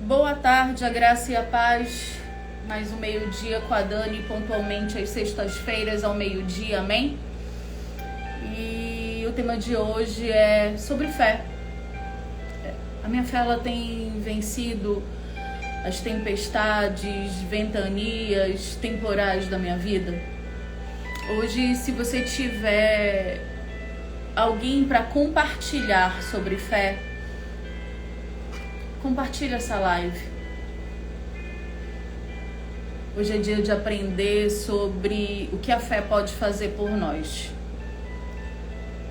Boa tarde, a graça e a paz. Mais um meio-dia com a Dani, pontualmente às sextas-feiras ao meio-dia, amém? E o tema de hoje é sobre fé. A minha fé, ela tem vencido as tempestades, ventanias, temporais da minha vida. Hoje, se você tiver alguém para compartilhar sobre fé, compartilha essa live. Hoje é dia de aprender sobre o que a fé pode fazer por nós.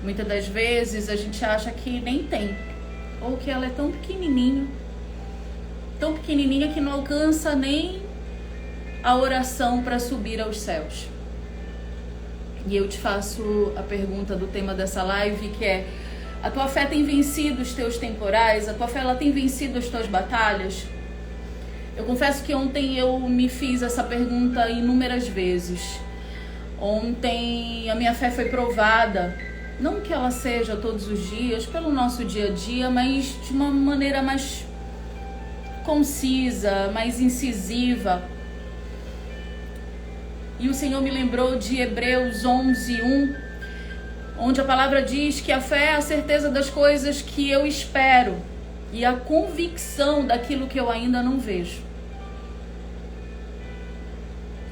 Muitas das vezes a gente acha que nem tem, ou que ela é tão pequenininha que não alcança nem a oração para subir aos céus. E eu te faço a pergunta do tema dessa live, que é: a tua fé tem vencido os teus temporais? A tua fé, ela tem vencido as tuas batalhas? Eu confesso que ontem eu me fiz essa pergunta inúmeras vezes. Ontem a minha fé foi provada. Não que ela seja todos os dias, pelo nosso dia a dia, mas de uma maneira mais concisa, mais incisiva. E o Senhor me lembrou de Hebreus 11:1, onde a palavra diz que a fé é a certeza das coisas que eu espero e a convicção daquilo que eu ainda não vejo.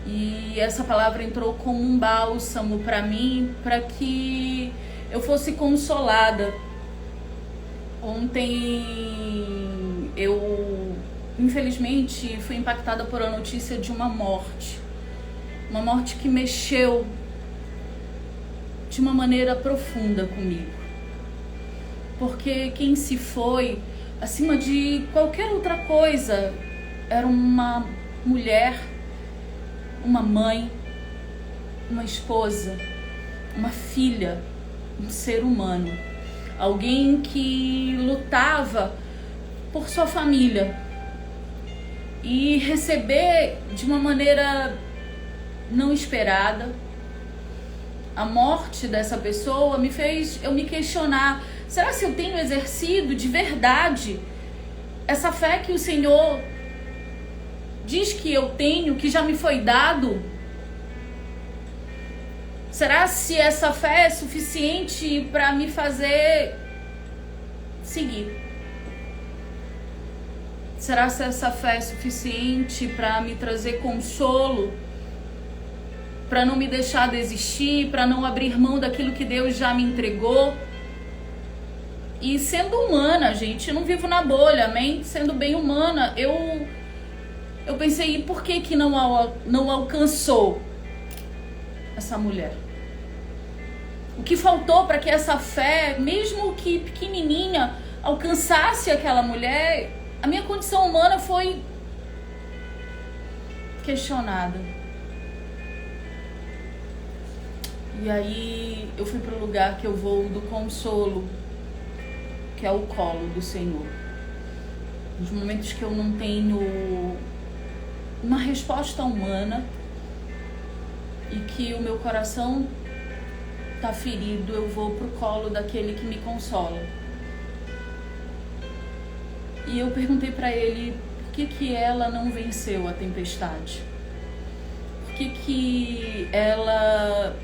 E essa palavra entrou como um bálsamo para mim, para que eu fosse consolada. Ontem eu, infelizmente, fui impactada por a notícia de uma morte. Uma morte que mexeu de uma maneira profunda comigo. Porque quem se foi, acima de qualquer outra coisa, era uma mulher, uma mãe, uma esposa, uma filha, um ser humano. Alguém que lutava por sua família. E receber de uma maneira não esperada a morte dessa pessoa me fez eu me questionar: será que eu tenho exercido de verdade essa fé que o Senhor diz que eu tenho, que já me foi dado? Será se essa fé é suficiente para me fazer seguir? Será se essa fé é suficiente para me trazer consolo, para não me deixar desistir, para não abrir mão daquilo que Deus já me entregou? E sendo humana, gente, eu não vivo na bolha, amém? Sendo bem humana, eu pensei: e por que não alcançou essa mulher? O que faltou para que essa fé, mesmo que pequenininha, alcançasse aquela mulher? A minha condição humana foi questionada. E aí eu fui para o lugar que eu vou do consolo, que é o colo do Senhor. Nos momentos que eu não tenho uma resposta humana e que o meu coração está ferido, eu vou pro colo daquele que me consola. E eu perguntei para ele por que ela não venceu a tempestade. Por que ela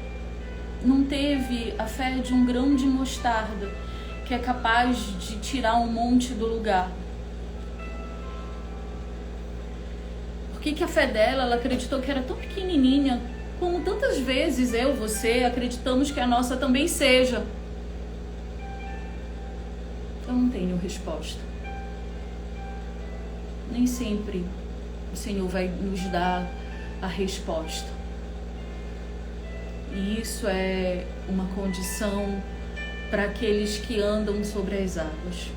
não teve a fé de um grão de mostarda, que é capaz de tirar um monte do lugar? Por que a fé dela, ela acreditou que era tão pequenininha, como tantas vezes eu, você, acreditamos que a nossa também seja? Eu não tenho resposta. Nem sempre o Senhor vai nos dar a resposta. E isso é uma condição para aqueles que andam sobre as águas.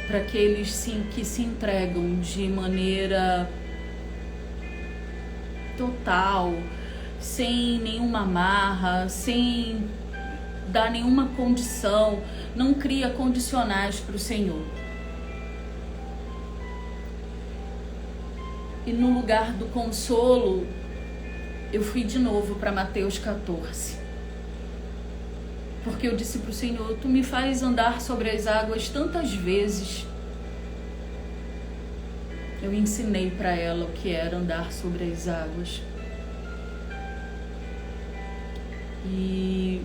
Para aqueles que se entregam de maneira total, sem nenhuma amarra, sem dar nenhuma condição, não cria condicionais para o Senhor. E no lugar do consolo, eu fui de novo para Mateus 14. Porque eu disse para o Senhor: tu me faz andar sobre as águas tantas vezes. eu ensinei para ela o que era andar sobre as águas. E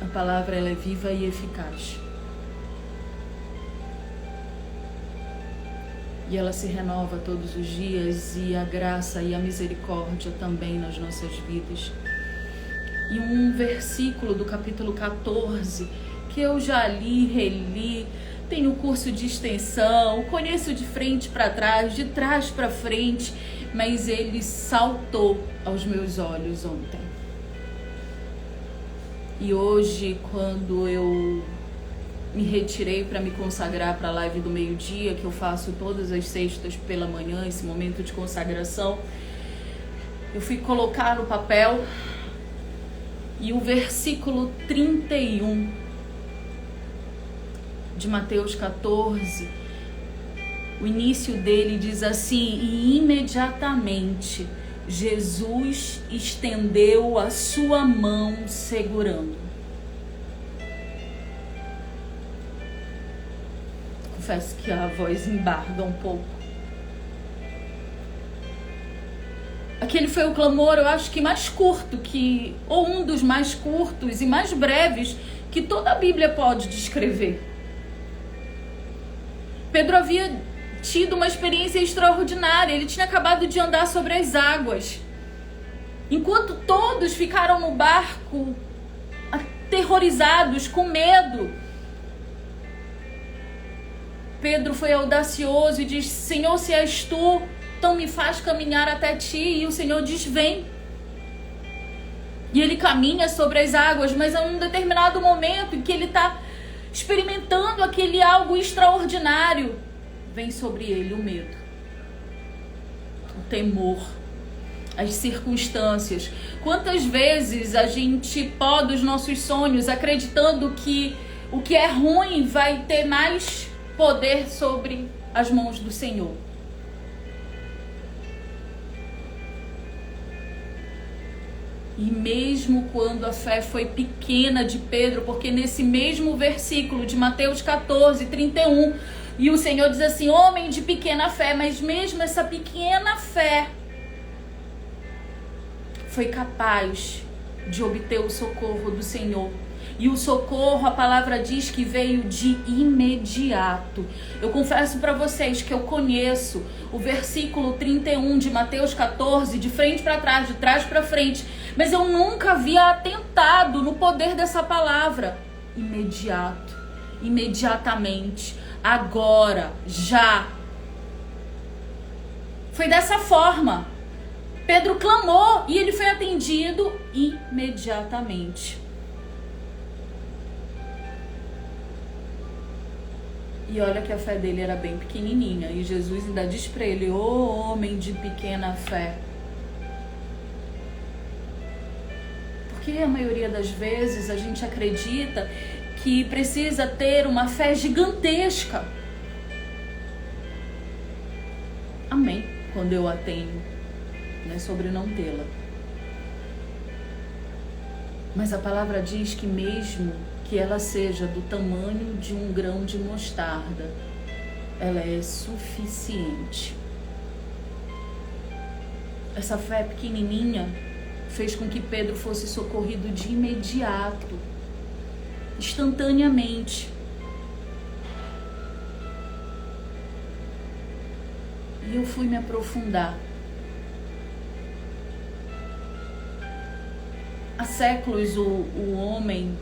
a palavra, ela é viva e eficaz. E ela se renova todos os dias, e a graça e a misericórdia também nas nossas vidas. E um versículo do capítulo 14, que eu já li, reli, tenho curso de extensão, conheço de frente para trás, de trás para frente, mas ele saltou aos meus olhos ontem. E hoje, quando eu me retirei para me consagrar para a live do meio-dia, que eu faço todas as sextas pela manhã, esse momento de consagração, eu fui colocar no papel, e o versículo 31 de Mateus 14, o início dele diz assim: e imediatamente Jesus estendeu a sua mão segurando. Confesso que a voz embarga um pouco. Aquele foi o clamor, eu acho que mais curto, ou um dos mais curtos e mais breves que toda a Bíblia pode descrever. Pedro havia tido uma experiência extraordinária, ele tinha acabado de andar sobre as águas. Enquanto todos ficaram no barco aterrorizados, com medo, Pedro foi audacioso e disse: Senhor, se és tu, então me faz caminhar até ti. E o Senhor diz: vem. E ele caminha sobre as águas, mas em um determinado momento em que ele está experimentando aquele algo extraordinário, vem sobre ele o medo, o temor, as circunstâncias. Quantas vezes a gente poda os nossos sonhos acreditando que o que é ruim vai ter mais poder sobre as mãos do Senhor. E mesmo quando a fé foi pequena de Pedro, porque nesse mesmo versículo de Mateus 14, 31, e o Senhor diz assim: homem de pequena fé, mas mesmo essa pequena fé foi capaz de obter o socorro do Senhor. E o socorro, a palavra diz que veio de imediato. Eu confesso para vocês que eu conheço o versículo 31 de Mateus 14, de frente para trás, de trás para frente, mas eu nunca havia atentado no poder dessa palavra. Imediato, imediatamente, agora, já. Foi dessa forma. Pedro clamou e ele foi atendido imediatamente. E olha que a fé dele era bem pequenininha. E Jesus ainda diz para ele: ô homem de pequena fé. Porque a maioria das vezes a gente acredita que precisa ter uma fé gigantesca. Amém, quando eu a tenho, não é sobre não tê-la. Mas a palavra diz que mesmo que ela seja do tamanho de um grão de mostarda, ela é suficiente. Essa fé pequenininha fez com que Pedro fosse socorrido de imediato, instantaneamente. E eu fui me aprofundar. Há séculos o homem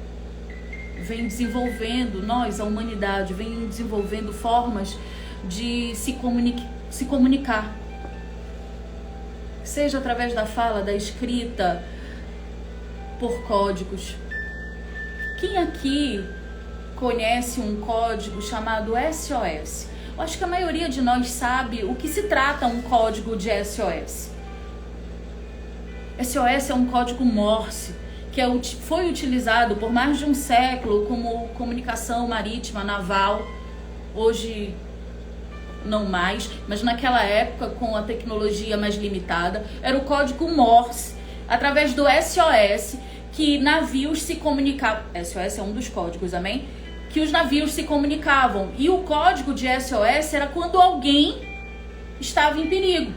vem desenvolvendo, a humanidade, vem desenvolvendo formas de se comunicar. Seja através da fala, da escrita, por códigos. Quem aqui conhece um código chamado SOS? Eu acho que a maioria de nós sabe o que se trata um código de SOS. SOS é um código Morse, que foi utilizado por mais de um século como comunicação marítima, naval. Hoje não mais, mas naquela época, com a tecnologia mais limitada, era o código Morse, através do SOS, que navios se comunicavam. SOS é um dos códigos, amém? que os navios se comunicavam. E o código de SOS era quando alguém estava em perigo.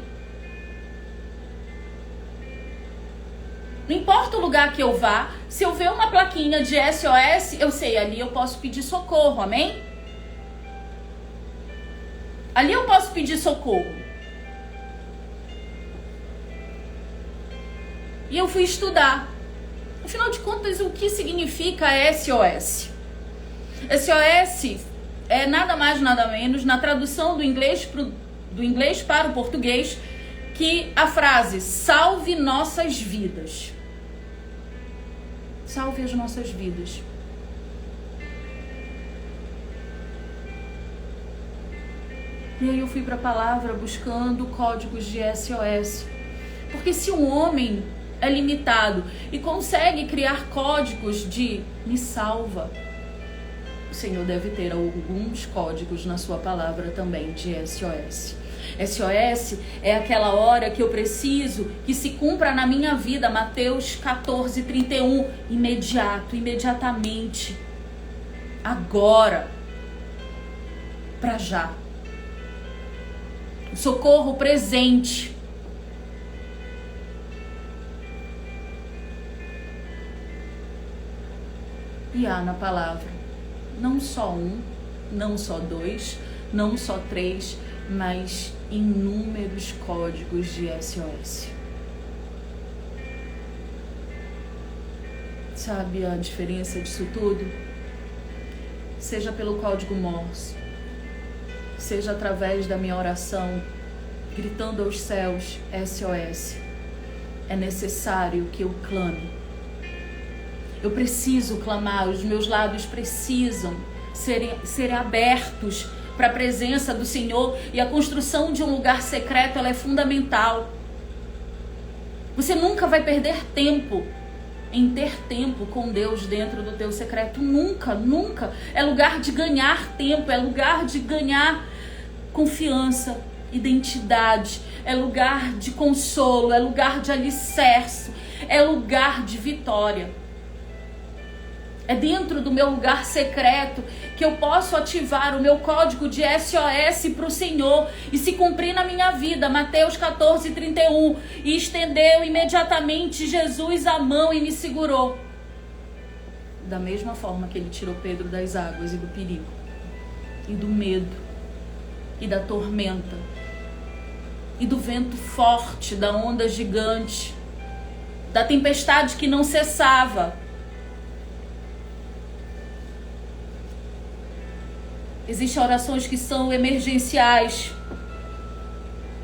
Não importa o lugar que eu vá, se eu ver uma plaquinha de SOS, eu sei, ali eu posso pedir socorro, amém? Ali eu posso pedir socorro. E eu fui estudar. Afinal de contas, o que significa SOS? SOS é nada mais, nada menos, na tradução do inglês para o português, que a frase salve nossas vidas. Salve as nossas vidas. E aí eu fui para a palavra buscando códigos de SOS. Porque se um homem é limitado e consegue criar códigos de me salva, o Senhor deve ter alguns códigos na sua palavra também de SOS. SOS é aquela hora que eu preciso que se cumpra na minha vida, Mateus 14:31, imediatamente, agora, para já. Socorro presente. E há na palavra não só um, não só dois, não só três, mas inúmeros códigos de SOS. Sabe a diferença disso tudo? Seja pelo código Morse, seja através da minha oração, gritando aos céus SOS, é necessário que eu clame. Eu preciso clamar, os meus lábios precisam serem abertos para a presença do Senhor, e a construção de um lugar secreto, ela é fundamental. Você nunca vai perder tempo em ter tempo com Deus dentro do teu secreto. Nunca, nunca. É lugar de ganhar tempo, é lugar de ganhar confiança, identidade, é lugar de consolo, é lugar de alicerce, é lugar de vitória. É dentro do meu lugar secreto que eu posso ativar o meu código de SOS para o Senhor e se cumprir na minha vida. Mateus 14:31. E estendeu imediatamente Jesus a mão e me segurou. Da mesma forma que ele tirou Pedro das águas e do perigo, e do medo, e da tormenta, e do vento forte, da onda gigante, da tempestade que não cessava. Existem orações que são emergenciais,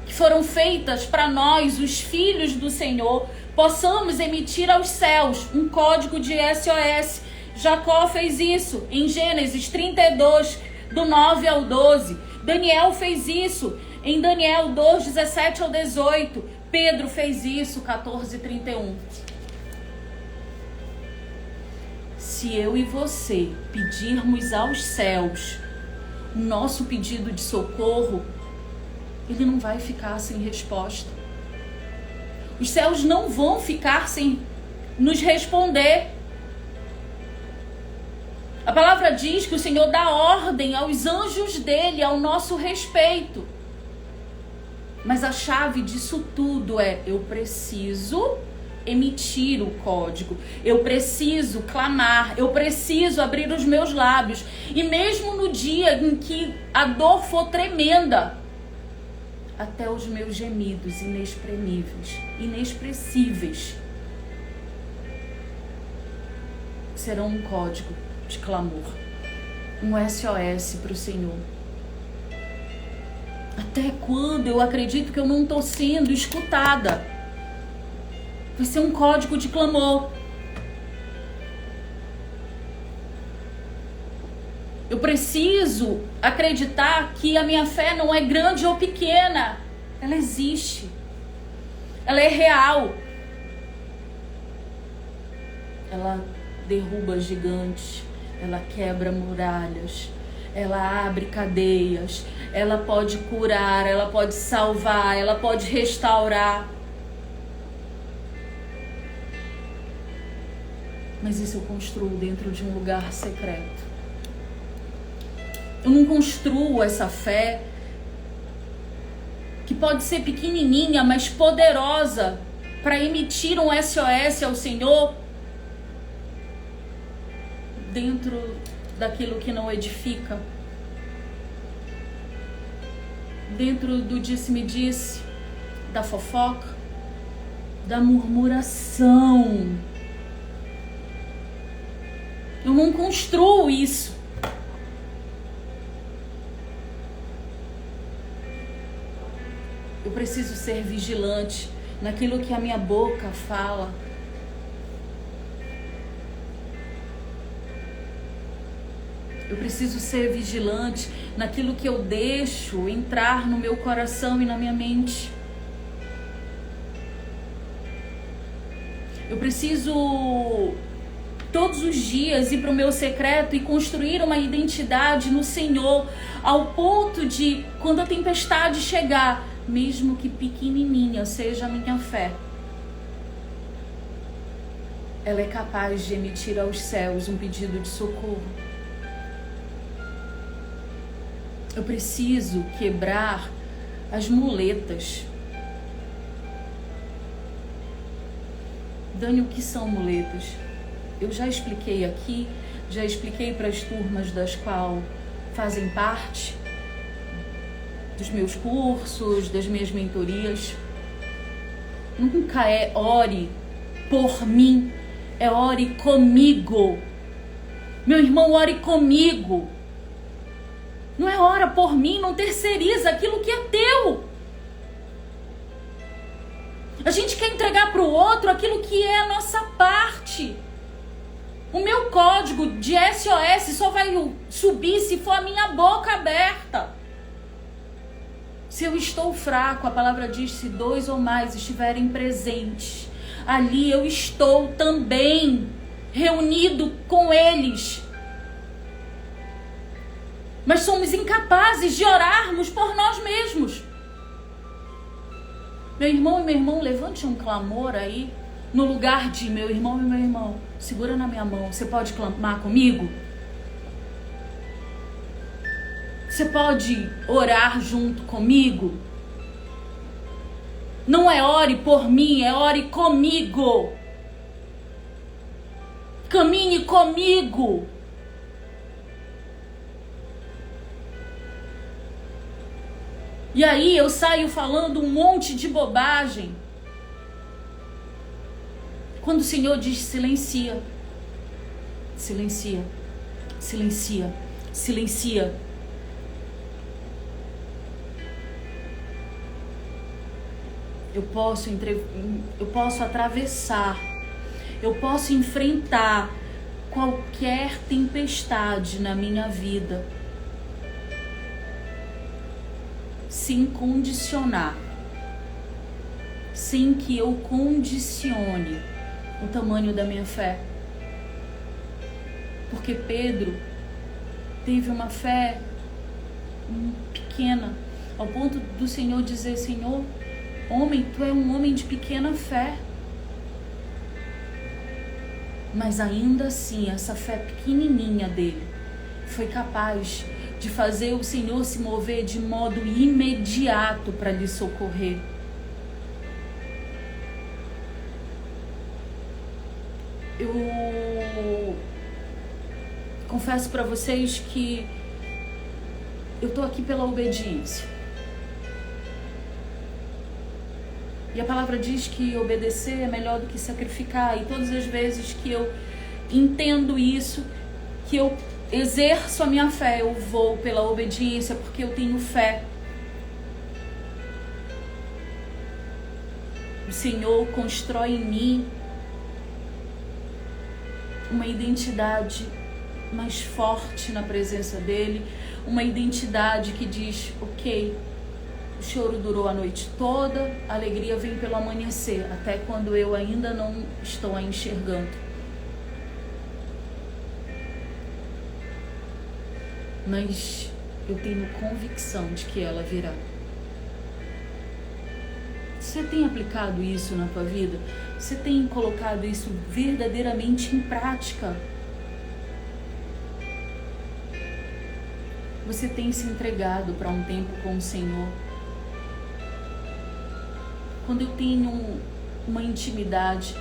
que foram feitas para nós, os filhos do Senhor, possamos emitir aos céus um código de SOS. Jacó fez isso em Gênesis 32, do 9 ao 12. Daniel fez isso em Daniel 2, 17 ao 18. Pedro fez isso, 14:31. Se eu e você pedirmos aos céus o nosso pedido de socorro, ele não vai ficar sem resposta. Os céus não vão ficar sem nos responder. A palavra diz que o Senhor dá ordem aos anjos dele ao nosso respeito. Mas a chave disso tudo é: eu preciso emitir o código, eu preciso clamar, eu preciso abrir os meus lábios. E mesmo no dia em que a dor for tremenda, até os meus gemidos inexpressíveis serão um código de clamor, um SOS para o Senhor. Até quando eu acredito que eu não estou sendo escutada, vai ser um código de clamor. Eu preciso acreditar que a minha fé não é grande ou pequena. Ela existe. Ela é real. Ela derruba gigantes. Ela quebra muralhas. Ela abre cadeias. Ela pode curar. Ela pode salvar. Ela pode restaurar. Mas isso eu construo dentro de um lugar secreto. Eu não construo essa fé que pode ser pequenininha, mas poderosa para emitir um SOS ao Senhor dentro daquilo que não edifica, dentro do disse-me-disse, da fofoca, da murmuração. Eu não construo isso. Eu preciso ser vigilante naquilo que a minha boca fala. Eu preciso ser vigilante naquilo que eu deixo entrar no meu coração e na minha mente. Eu preciso todos os dias ir para o meu secreto e construir uma identidade no Senhor, ao ponto de, quando a tempestade chegar, mesmo que pequenininha seja a minha fé, ela é capaz de emitir aos céus um pedido de socorro. Eu preciso quebrar as muletas. Dani, o que são muletas? Eu já expliquei aqui, já expliquei para as turmas das quais fazem parte dos meus cursos, das minhas mentorias. Nunca é ore por mim, é ore comigo. Meu irmão, ore comigo. Não é ora por mim, não terceiriza aquilo que é teu. A gente quer entregar para o outro aquilo que é a nossa parte. O meu código de SOS só vai subir se for a minha boca aberta. Se eu estou fraco, a palavra diz, se 2 ou mais estiverem presentes, ali eu estou também reunido com eles. Mas somos incapazes de orarmos por nós mesmos. Meu irmão e meu irmão, levante um clamor aí, no lugar de meu irmão e meu irmão, segura na minha mão, você pode clamar comigo? Você pode orar junto comigo? Não é ore por mim, é ore comigo. Caminhe comigo. E aí eu saio falando um monte de bobagem. Quando o Senhor diz silencia, silencia, silencia, silencia. Eu posso atravessar, eu posso enfrentar qualquer tempestade na minha vida sem condicionar, sem que eu condicione o tamanho da minha fé. Porque Pedro teve uma fé pequena, ao ponto do Senhor dizer, Senhor, homem, tu é um homem de pequena fé. Mas ainda assim, essa fé pequenininha dele foi capaz de fazer o Senhor se mover de modo imediato para lhe socorrer. Eu confesso para vocês que eu tô aqui pela obediência. E a palavra diz que obedecer é melhor do que sacrificar. E todas as vezes que eu entendo isso, que eu exerço a minha fé, eu vou pela obediência, porque eu tenho fé. O Senhor constrói em mim uma identidade mais forte na presença dEle, uma identidade que diz, ok, o choro durou a noite toda, a alegria vem pelo amanhecer, até quando eu ainda não estou a enxergando. Mas eu tenho convicção de que ela virá. Você tem aplicado isso na tua vida? Você tem colocado isso verdadeiramente em prática? Você tem se entregado para um tempo com o Senhor? Quando eu tenho uma intimidade,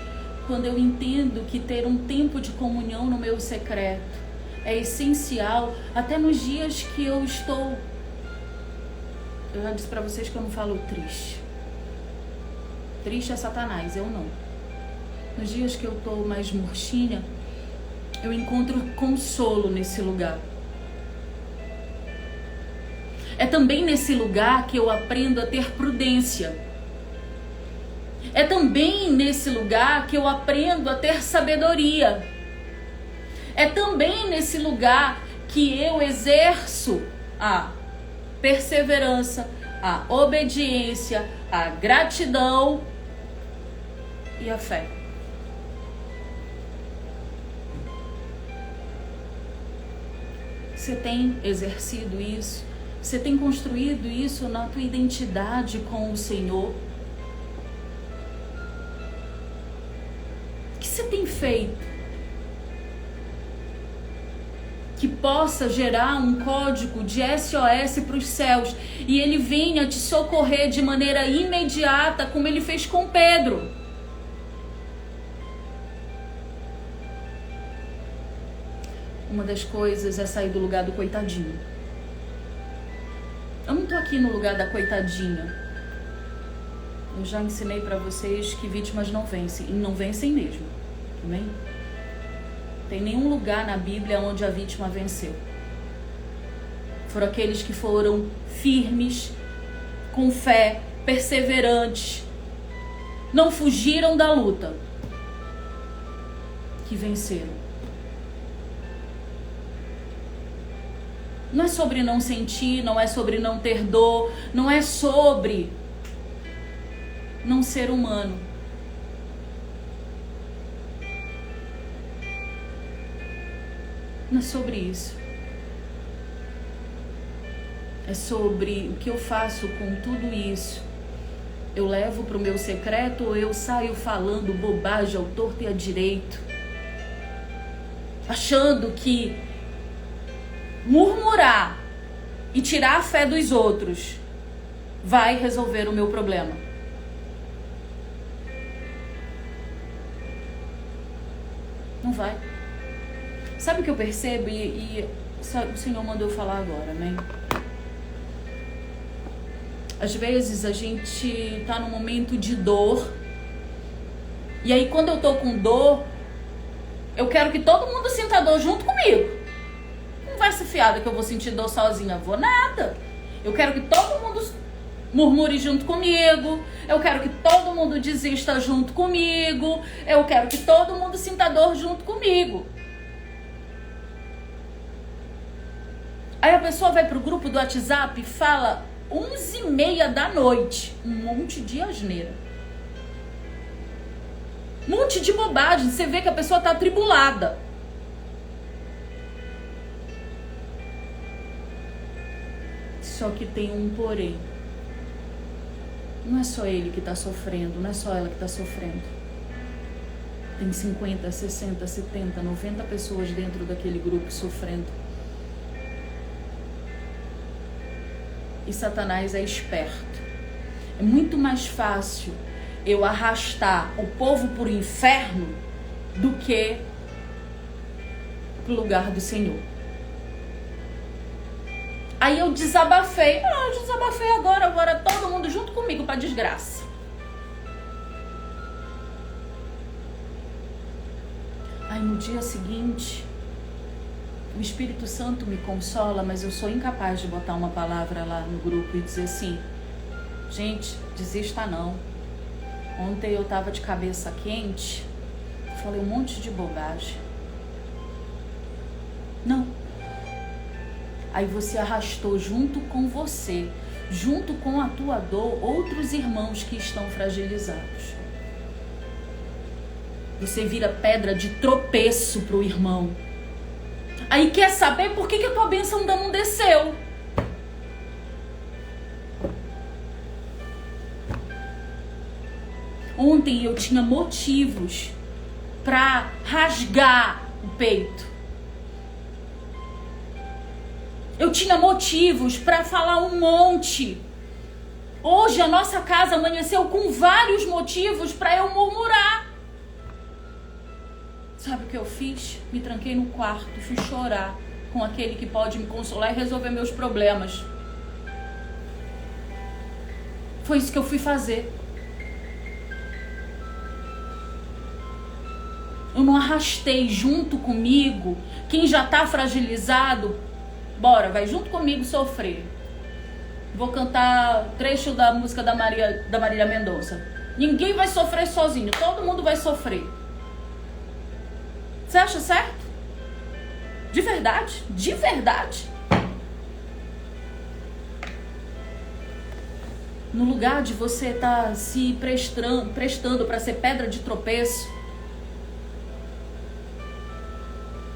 quando eu entendo que ter um tempo de comunhão no meu secreto é essencial, até nos dias que eu estou... Eu já disse para vocês que eu não falo triste. Triste é Satanás, eu não. Nos dias que eu estou mais murchinha, eu encontro consolo nesse lugar. É também nesse lugar que eu aprendo a ter prudência. É também nesse lugar que eu aprendo a ter sabedoria. É também nesse lugar que eu exerço a perseverança, a obediência, a gratidão e a fé. Você tem exercido isso? Você tem construído isso na tua identidade com o Senhor? O que você tem feito que possa gerar um código de SOS para os céus e ele venha te socorrer de maneira imediata, como ele fez com Pedro? Uma das coisas é sair do lugar do coitadinho. Eu não tô aqui no lugar da coitadinha. Eu já ensinei para vocês que vítimas não vencem, e não vencem mesmo. Amém? Tem nenhum lugar na Bíblia onde a vítima venceu. Foram aqueles que foram firmes, com fé, perseverantes, não fugiram da luta, que venceram. Não é sobre não sentir, não é sobre não ter dor, não é sobre não ser humano. Não é sobre isso. É sobre o que eu faço com tudo isso. Eu levo para o meu secreto ou eu saio falando bobagem ao torto e à direito, achando que murmurar e tirar a fé dos outros vai resolver o meu problema. Não vai. Sabe o que eu percebo? E o Senhor mandou falar agora, né? Às vezes a gente tá num momento de dor. E aí quando eu tô com dor, eu quero que todo mundo sinta dor junto comigo. Não vai ser fiada que eu vou sentir dor sozinha. Vou nada. Eu quero que todo mundo murmure junto comigo. Eu quero que todo mundo desista junto comigo. Eu quero que todo mundo sinta dor junto comigo. Aí a pessoa vai pro grupo do WhatsApp e fala 11h30 da noite. Um monte de asneira. Um monte de bobagem. Você vê que a pessoa tá atribulada. Só que tem um porém. Não é só ele que tá sofrendo. Não é só ela que tá sofrendo. Tem 50, 60, 70, 90 pessoas dentro daquele grupo sofrendo. E Satanás é esperto. É muito mais fácil eu arrastar o povo para o inferno do que para o lugar do Senhor. Aí eu desabafei. Eu desabafei agora todo mundo junto comigo para desgraça. Aí no dia seguinte, o Espírito Santo me consola, mas eu sou incapaz de botar uma palavra lá no grupo e dizer assim: gente, desista não. Ontem eu tava de cabeça quente, falei um monte de bobagem. Não. Aí você arrastou junto com você, junto com a tua dor, outros irmãos que estão fragilizados. Você vira pedra de tropeço pro irmão. Aí quer saber por que a tua bênção ainda não desceu? Ontem eu tinha motivos para rasgar o peito. Eu tinha motivos para falar um monte. Hoje a nossa casa amanheceu com vários motivos para eu murmurar. Sabe o que eu fiz? Me tranquei no quarto, fui chorar com aquele que pode me consolar e resolver meus problemas. Foi isso que eu fui fazer. Eu não arrastei junto comigo quem já está fragilizado. Bora, vai junto comigo sofrer. Vou cantar trecho da música da Marília Mendonça. Ninguém vai sofrer sozinho, todo mundo vai sofrer. Você acha certo? De verdade? De verdade? No lugar de você estar se prestando para ser pedra de tropeço,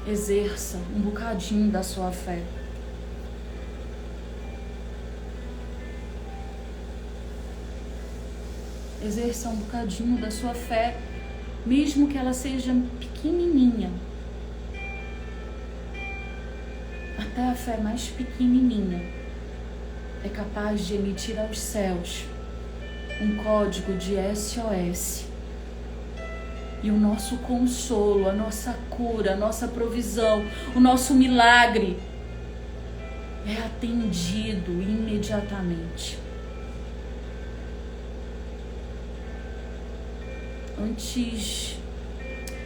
exerça um bocadinho da sua fé. Exerça um bocadinho da sua fé, mesmo que ela seja pequenininha. Até a fé mais pequenininha é capaz de emitir aos céus um código de SOS. E o nosso consolo, a nossa cura, a nossa provisão, o nosso milagre é atendido imediatamente. Antes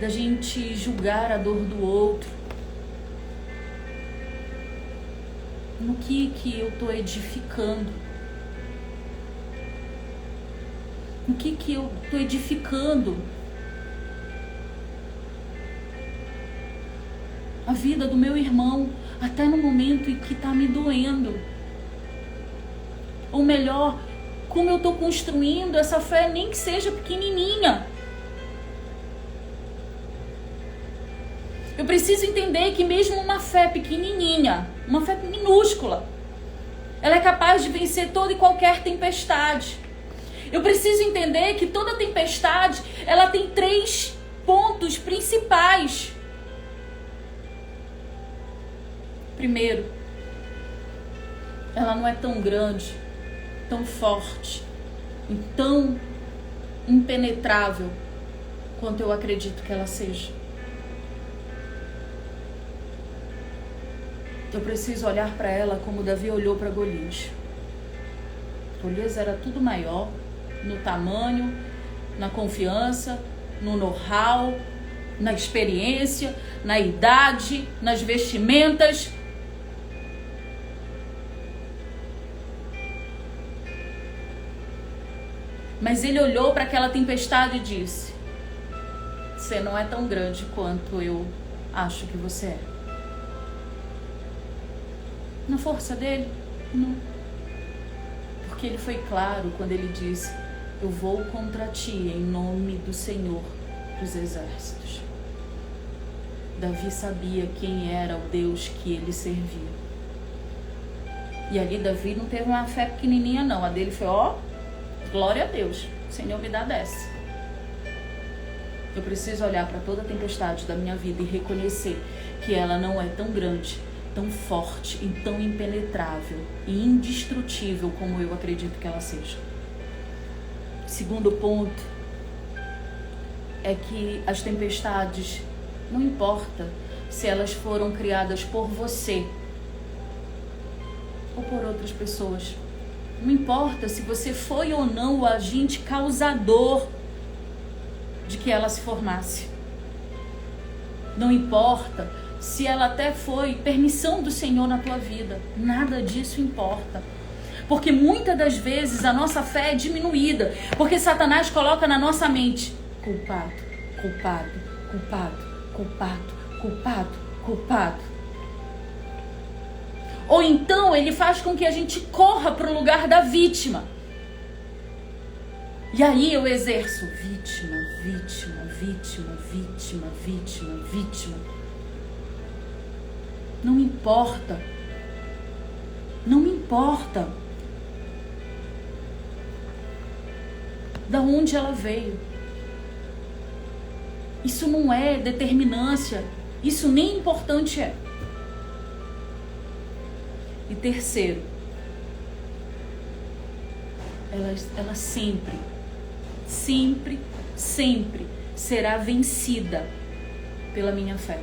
da gente julgar a dor do outro, no que eu estou edificando? No que eu estou edificando? A vida do meu irmão, até no momento em que está me doendo. Ou melhor, como eu estou construindo essa fé, nem que seja pequenininha. Eu preciso entender que mesmo uma fé pequenininha, uma fé minúscula, ela é capaz de vencer toda e qualquer tempestade. Eu preciso entender que toda tempestade, ela tem 3 pontos principais. Primeiro, ela não é tão grande, tão forte e tão impenetrável quanto eu acredito que ela seja. Eu preciso olhar para ela como Davi olhou para Golias. Golias era tudo maior, no tamanho, na confiança, no know-how, na experiência, na idade, nas vestimentas. Mas ele olhou para aquela tempestade e disse: você não é tão grande quanto eu acho que você é. Na força dele? Não. Porque ele foi claro quando ele disse: eu vou contra ti em nome do Senhor dos Exércitos. Davi sabia quem era o Deus que ele servia. E ali Davi não teve uma fé pequenininha não. A dele foi: ó, glória a Deus, Senhor me dá dessa. Eu preciso olhar para toda a tempestade da minha vida e reconhecer que ela não é tão grande, tão forte e tão impenetrável e indestrutível como eu acredito que ela seja. Segundo ponto é que as tempestades, não importa se elas foram criadas por você ou por outras pessoas, não importa se você foi ou não o agente causador de que ela se formasse, não importa se ela até foi permissão do Senhor na tua vida, nada disso importa. Porque muitas das vezes a nossa fé é diminuída, porque Satanás coloca na nossa mente: culpado, culpado, culpado, culpado, culpado, culpado. Ou então ele faz com que a gente corra para o lugar da vítima. E aí eu exerço vítima, vítima, vítima, vítima, vítima, vítima. Não me importa. Não me importa da onde ela veio. Isso não é determinância. Isso nem importante é. E terceiro, ela sempre será vencida pela minha fé.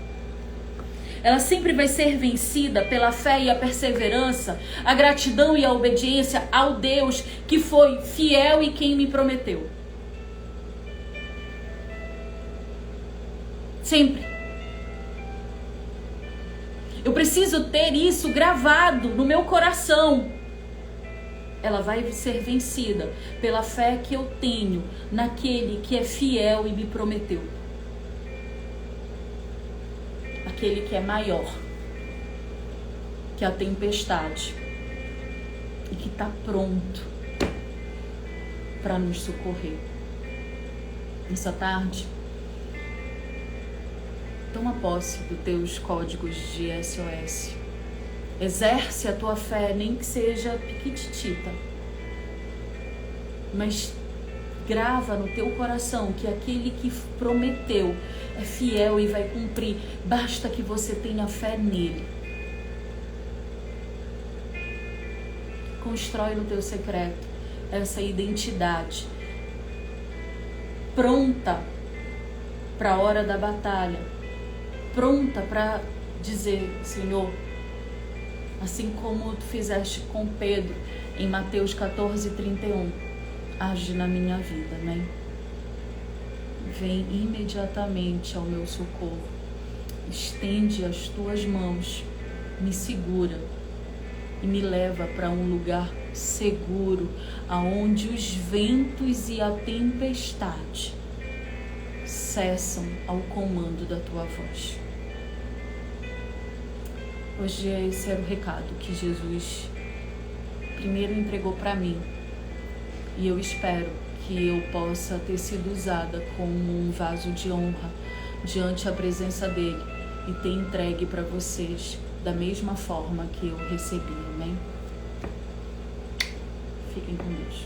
Ela sempre vai ser vencida pela fé e a perseverança, a gratidão e a obediência ao Deus que foi fiel e quem me prometeu. Sempre. Eu preciso ter isso gravado no meu coração. Ela vai ser vencida pela fé que eu tenho naquele que é fiel e me prometeu. Aquele que é maior que a tempestade e que está pronto para nos socorrer. Nessa tarde, toma posse dos teus códigos de SOS. Exerce a tua fé, nem que seja piquitita, mas grava no teu coração que aquele que prometeu é fiel e vai cumprir. Basta que você tenha fé nele. Constrói no teu secreto essa identidade pronta para a hora da batalha, pronta para dizer: Senhor, assim como tu fizeste com Pedro em Mateus 14:31, age na minha vida, amém? Vem imediatamente ao meu socorro, estende as tuas mãos, me segura e me leva para um lugar seguro, aonde os ventos e a tempestade cessam ao comando da tua voz. Hoje esse era o recado que Jesus primeiro entregou para mim, e eu espero que eu possa ter sido usada como um vaso de honra diante da presença dele e ter entregue para vocês da mesma forma que eu recebi, amém? Fiquem com Deus.